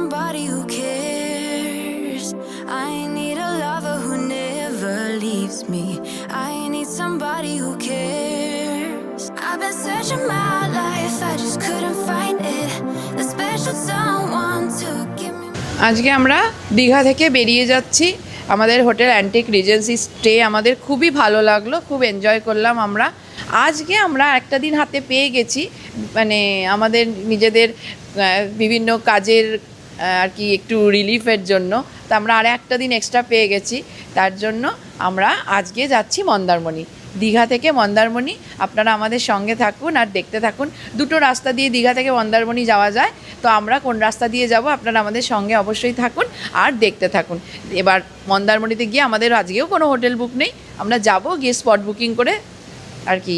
somebody who cares. I need a lover who never leaves me. I need somebody who cares. I've been searching my life, I just couldn't find it. The special someone to give me. আজকে আমরা দীঘা থেকে বেরিয়ে যাচ্ছি। আমাদের hotel antique regency stay আমাদের খুবই ভালো লাগলো, খুব এনজয় করলাম আমরা। আজকে আমরা একটা দিন হাতে পেয়ে গেছি, মানে আমাদের নিজেদের বিভিন্ন কাজের আর কি একটু রিলিফের জন্য। তো আমরা আর একটা দিন এক্সট্রা পেয়ে গেছি, তার জন্য আমরা আজকে যাচ্ছি মন্দারমণি। দীঘা থেকে মন্দারমণি, আপনারা আমাদের সঙ্গে থাকুন আর দেখতে থাকুন। দুটো রাস্তা দিয়ে দীঘা থেকে মন্দারমণি যাওয়া যায়, তো আমরা কোন রাস্তা দিয়ে যাব আপনারা আমাদের সঙ্গে অবশ্যই থাকুন আর দেখতে থাকুন। এবার মন্দারমণিতে গিয়ে আমাদের আজকেও কোনো হোটেল বুক নেই, আমরা যাব গিয়ে স্পট বুকিং করে আর কি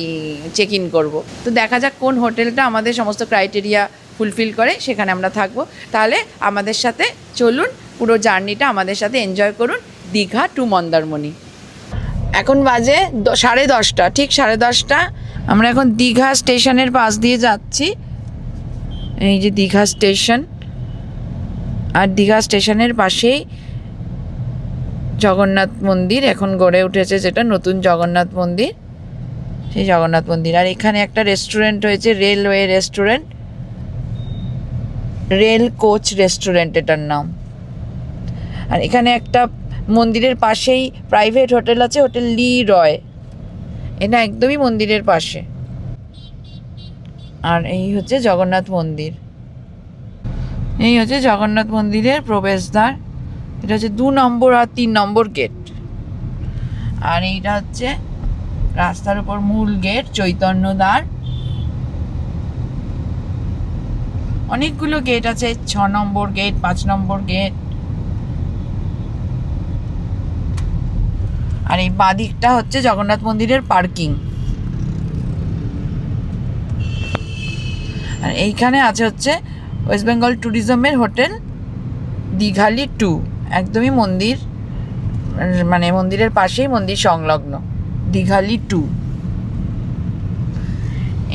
চেক ইন করবো। তো দেখা যাক কোন হোটেলটা আমাদের সমস্ত ক্রাইটেরিয়া ফুলফিল করে, সেখানে আমরা থাকবো। তাহলে আমাদের সাথে চলুন, পুরো জার্নিটা আমাদের সাথে এনজয় করুন, দীঘা টু মন্দারমণি। এখন বাজে 10:30, ঠিক 10:30। আমরা এখন দীঘা স্টেশনের পাশ দিয়ে যাচ্ছি। এই যে দীঘা স্টেশন, আর দীঘা স্টেশনের পাশেই জগন্নাথ মন্দির এখন গড়ে উঠেছে, যেটা নতুন জগন্নাথ মন্দির, সেই জগন্নাথ মন্দির। আর এখানে একটা রেস্টুরেন্ট হয়েছে, railway restaurant, rail coach restaurant এটার নাম। আর এখানে একটা মন্দিরের পাশেই প্রাইভেট হোটেল আছে, হোটেল লি রয়, এটা একদমই মন্দিরের পাশে। আর এই হচ্ছে জগন্নাথ মন্দির, এই হচ্ছে জগন্নাথ মন্দিরের প্রবেশদ্বার। এটা হচ্ছে 2 নম্বর আর 3 নম্বর গেট। আর এইটা হচ্ছে রাস্তার উপর মূল গেট, চৈতন্যদ্বার। অনেকগুলো গেট আছে, 6 নম্বর গেট, 5 নম্বর গেট। আর এই বাঁ দিকটা হচ্ছে জগন্নাথ মন্দিরের পার্কিং। আর এইখানে আছে হচ্ছে ওয়েস্ট বেঙ্গল ট্যুরিজমের হোটেল দীঘালি 2, একদমই মন্দির, মানে মন্দিরের পাশেই, মন্দির সংলগ্ন, দীঘালি 2।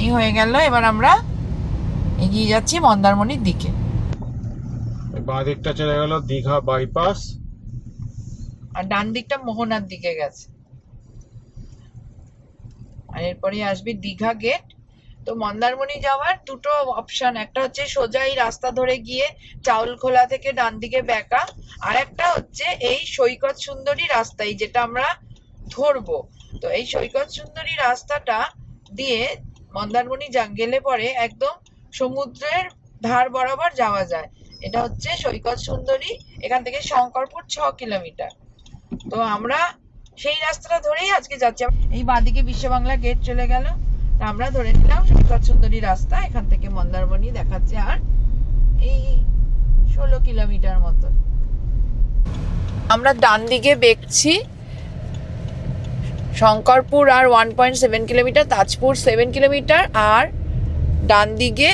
এই হয়ে গেল, এবার আমরা এগিয়ে যাচ্ছি মন্দারমণির দিকে। বাঁ দিকটা চলে গেল দীঘা বাইপাস, আর ডান দিকটা মোহনার দিকে গেছে। আর এরপরে আসবে দীঘা গেট। তো মন্দারমণি যাওয়ার দুটো অপশন, একটা হচ্ছে সোজা এই রাস্তা ধরে গিয়ে চাউলখোলা থেকে ডান দিকে বেঁকা, আর একটা হচ্ছে এই সৈকত সুন্দরী রাস্তায় যেটা আমরা ধরবো। তো এই সৈকত সুন্দরী রাস্তাটা দিয়ে মন্দারমণি গেলে পরে একদম সমুদ্রের ধার বরাবর যাওয়া যায়। এটা হচ্ছে সৈকত সুন্দরী, এখান থেকে শঙ্করপুর 6 কিলোমিটার। তো আমরা সেই রাস্তাটা ধরেই আজকে যাচ্ছি। এই বাঁদিকে বিশ্ব বাংলা গেট চলে গেল, আমরা ধরে নিলাম সৈকত সুন্দরী রাস্তা। এখান থেকে মন্দারমণি দেখাচ্ছে আর এই 16 কিলোমিটার মতো। আমরা ডান দিকে বেঁকছি, শঙ্করপুর আর 1.7 কিলোমিটার, তাজপুর 7 কিলোমিটার, আর ডান দিকে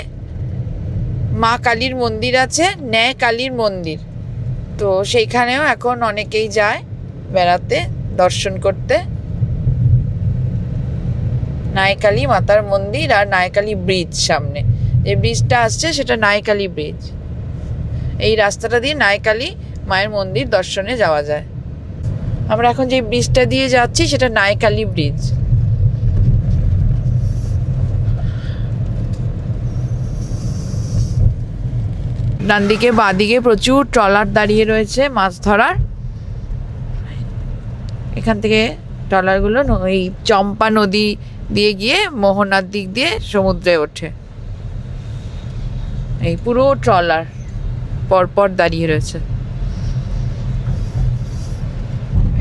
মা কালীর মন্দির আছে, ন্যায় কালীর মন্দির। তো সেইখানেও এখন অনেকেই যায় বেড়াতে, দর্শন করতে। নায়কালী মাতার মন্দির আর নায়কালী ব্রিজ, সামনে যে ব্রিজটা আসছে সেটা নায়কালী ব্রিজ। এই রাস্তাটা দিয়ে নায়কালী মায়ের মন্দির দর্শনে যাওয়া যায়। আমরা এখন যে ব্রিজটা দিয়ে যাচ্ছি সেটা নায়কালী ব্রিজ। ডান দিকে বাঁ দিকে প্রচুর ট্রলার দাঁড়িয়ে রয়েছে মাছ ধরার। এখান থেকে ট্রলারগুলো এই চম্পা নদী দিয়ে গিয়ে মোহনার দিক দিয়ে সমুদ্রে ওঠে। এই পুরো ট্রলার পরপর দাঁড়িয়ে রয়েছে।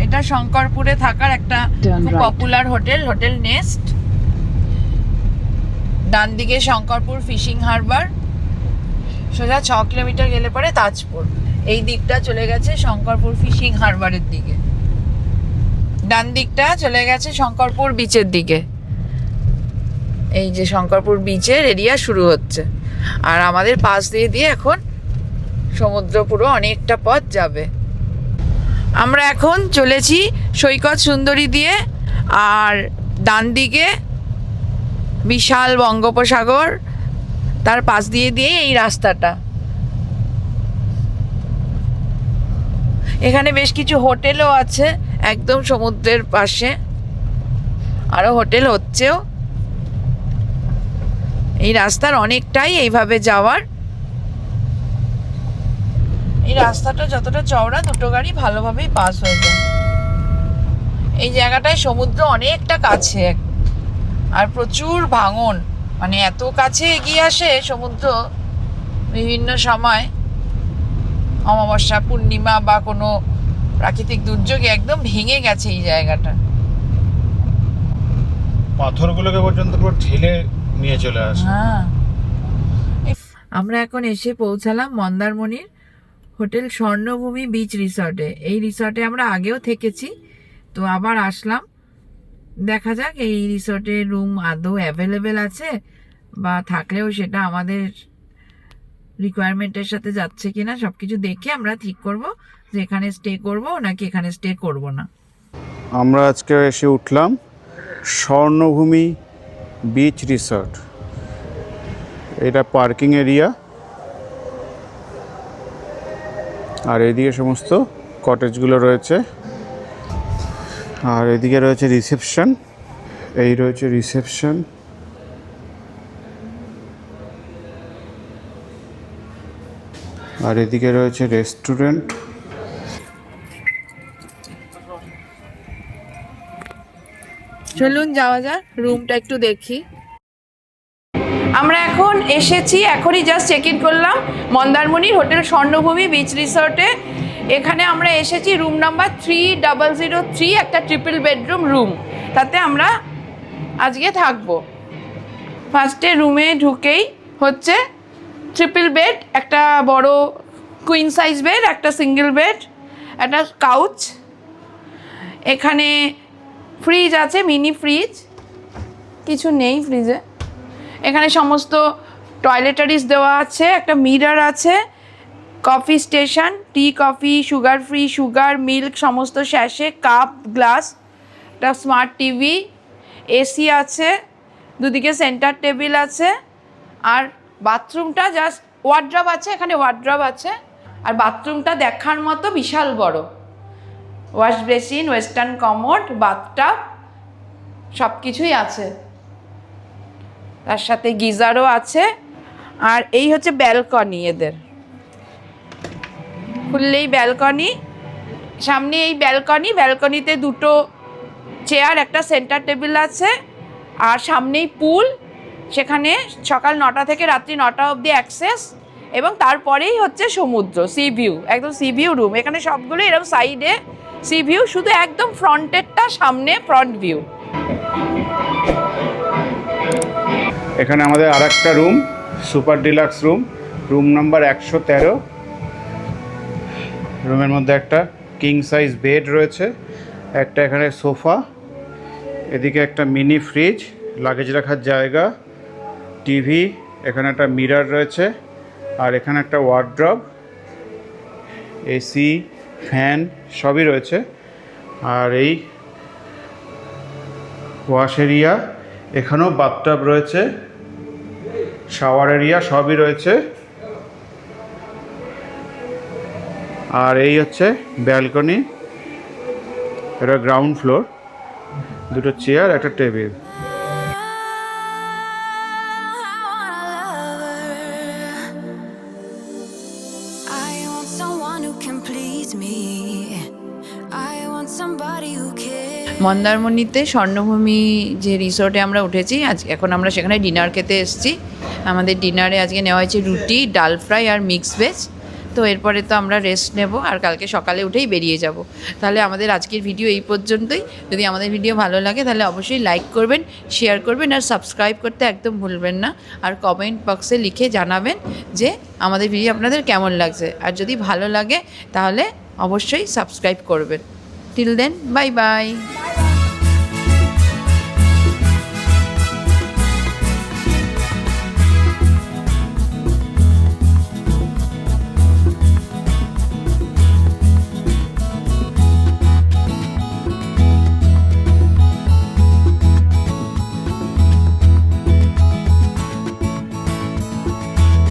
এটা শঙ্করপুরে থাকার একটা খুব পপুলার হোটেল, হোটেল নেস্ট। ডান দিকে শঙ্করপুর ফিশিং হারবার, সোজা 6 কিলোমিটার গেলে পরে তাজপুর। এই দিকটা চলে গেছে শঙ্করপুর ফিশিং হারবারের দিকে, ডান দিকটা চলে গেছে শঙ্করপুর বিচের দিকে। এই যে শঙ্করপুর বিচের এরিয়া শুরু হচ্ছে, আর আমাদের পাশ দিয়ে দিয়ে এখন সমুদ্র পুরো অনেকটা পথ যাবে। আমরা এখন চলেছি সৈকত সুন্দরী দিয়ে, আর ডান দিকে বিশাল বঙ্গোপসাগর, তার পাশ দিয়ে দিয়ে এই রাস্তাটা। এখানে বেশ কিছু হোটেলও আছে একদম সমুদ্রের পাশে, আরও হোটেল হচ্ছেও। এই রাস্তার অনেকটাই এইভাবে যাওয়ার। এই রাস্তাটা যতটা চওড়া, দুটো গাড়ি ভালোভাবেই পাস হয়ে যায়। এই জায়গাটায় সমুদ্র অনেকটা কাছে, আর প্রচুর ভাঙন, মানে এত কাছে এগিয়ে আসে সমুদ্র বিভিন্ন সময়, অমাবস্যা, পূর্ণিমা বা কোনো প্রাকৃতিক দুর্যোগে একদম ভেঙে গেছে এই জায়গাটা। পাথরগুলোকে পর্যন্ত পুরো ঠেলে নিয়ে চলে আসে। হ্যাঁ, আমরা এখন এসে পৌঁছালাম মন্দারমণির হোটেল স্বর্ণভূমি বিচ রিসর্টে। এই রিসর্টে আমরা আগেও থেকেছি, তো আবার আসলাম। দেখা যাক এই রিসর্টে রুম আদৌ অ্যাভেলেবেল আছে, বা থাকলেও সেটা আমাদের রিকোয়ারমেন্টের সাথে যাচ্ছে কিনা সবকিছু দেখে আমরা ঠিক করব যে এখানে স্টে করব নাকি এখানে স্টে করব না। আমরা আজকে এসে উঠলাম স্বর্ণভূমি বিচ রিসর্ট। এটা পার্কিং এরিয়া, আর এদিকে সমস্ত কটেজগুলো রয়েছে, আর এদিকে রয়েছে রিসেপশন। এই রয়েছে রিসেপশন, আর এদিকে রয়েছে রেস্টুরেন্ট। চলুন যাওয়া যাক, রুমটা একটু দেখি। আমরা এখন এসেছি, এখনই জাস্ট চেক ইন করলাম মন্দারমণির হোটেল স্বর্ণভূমি বিচ রিসর্টে। এখানে আমরা এসেছি রুম নাম্বার 3003, একটা ট্রিপল বেডরুম রুম, তাতে আমরা আজকে থাকবো। ফার্স্টে রুমে ঢুকেই হচ্ছে ট্রিপল বেড, একটা বড় কুইন সাইজ বেড, একটা সিঙ্গেল বেড, একটা কাউচ। এখানে ফ্রিজ আছে, মিনি ফ্রিজ, কিছু নেই ফ্রিজে। এখানে সমস্ত টয়লেটারিজ দেওয়া আছে, একটা মিরর আছে, coffee station, tea, coffee, sugar free, sugar, milk, সমস্ত স্যাশে, কাপ, গ্লাস, একটা স্মার্ট টিভি, এসি আছে, দুদিকে সেন্টার টেবিল আছে, আর বাথরুমটা জাস্ট ওয়ার্ড্রব আছে, এখানে ওয়ার্ড্রব আছে, আর বাথরুমটা দেখার মতো বিশাল বড়। Wash basin, western commode, bathtub, সব কিছুই আছে, তার সাথে গিজারও আছে। আর এই হচ্ছে ব্যালকনি, এদের খুললেই ব্যালকনি, সামনে এই ব্যালকনিতে দুটো চেয়ার, একটা সেন্টার টেবিল আছে, আর সামনেই পুল, সেখানে সকাল 9টা থেকে রাত্রি 9টা অবধি অ্যাক্সেস, এবং তারপরেই হচ্ছে সমুদ্র, সি ভিউ, একদম সি ভিউ রুম। এখানে সবগুলো এরকম সাইডে সি ভিউ, শুধু একদম ফ্রন্টেরটা সামনে ফ্রন্ট ভিউ। এখানে আমাদের আর একটা room, super deluxe room, room number 113। রুমের মধ্যে একটা কিং সাইজ বেড রয়েছে, একটা এখানে সোফা, এদিকে একটা মিনি ফ্রিজ, লাগেজ রাখার জায়গা, টিভি, এখানে একটা মিরর রয়েছে, আর এখানে একটা ওয়ার্ড্রব, এসি, ফ্যান সবই রয়েছে। আর এই ওয়াশ এরিয়া, এখানেও বাথটাব রয়েছে, শাওয়ার এরিয়া সবই রয়েছে। আর এই হচ্ছে ব্যালকনি, এটা গ্রাউন্ড ফ্লোর, দুটো চেয়ার, একটা table. I want someone who can please me. I want somebody who cares. মন্দারমণিতে স্বর্ণভূমি যে রিসোর্টে আমরা উঠেছি, এখন আমরা সেখানে ডিনার খেতে এসেছি। আমাদের ডিনারে আজকে নেওয়া হয়েছে রুটি, ডাল ফ্রাই আর মিক্স ভেজ। তো এরপরে তো আমরা রেস্ট নেব, আর কালকে সকালে উঠেই বেরিয়ে যাব। তাহলে আমাদের আজকের ভিডিও এই পর্যন্তই। যদি আমাদের ভিডিও ভালো লাগে তাহলে অবশ্যই লাইক করবেন, শেয়ার করবেন, আর সাবস্ক্রাইব করতে একদম ভুলবেন না। আর কমেন্ট বক্সে লিখে জানাবেন যে আমাদের ভিডিও আপনাদের কেমন লাগছে। আর যদি ভালো লাগে তাহলে অবশ্যই সাবস্ক্রাইব করবেন। Till then, bye by.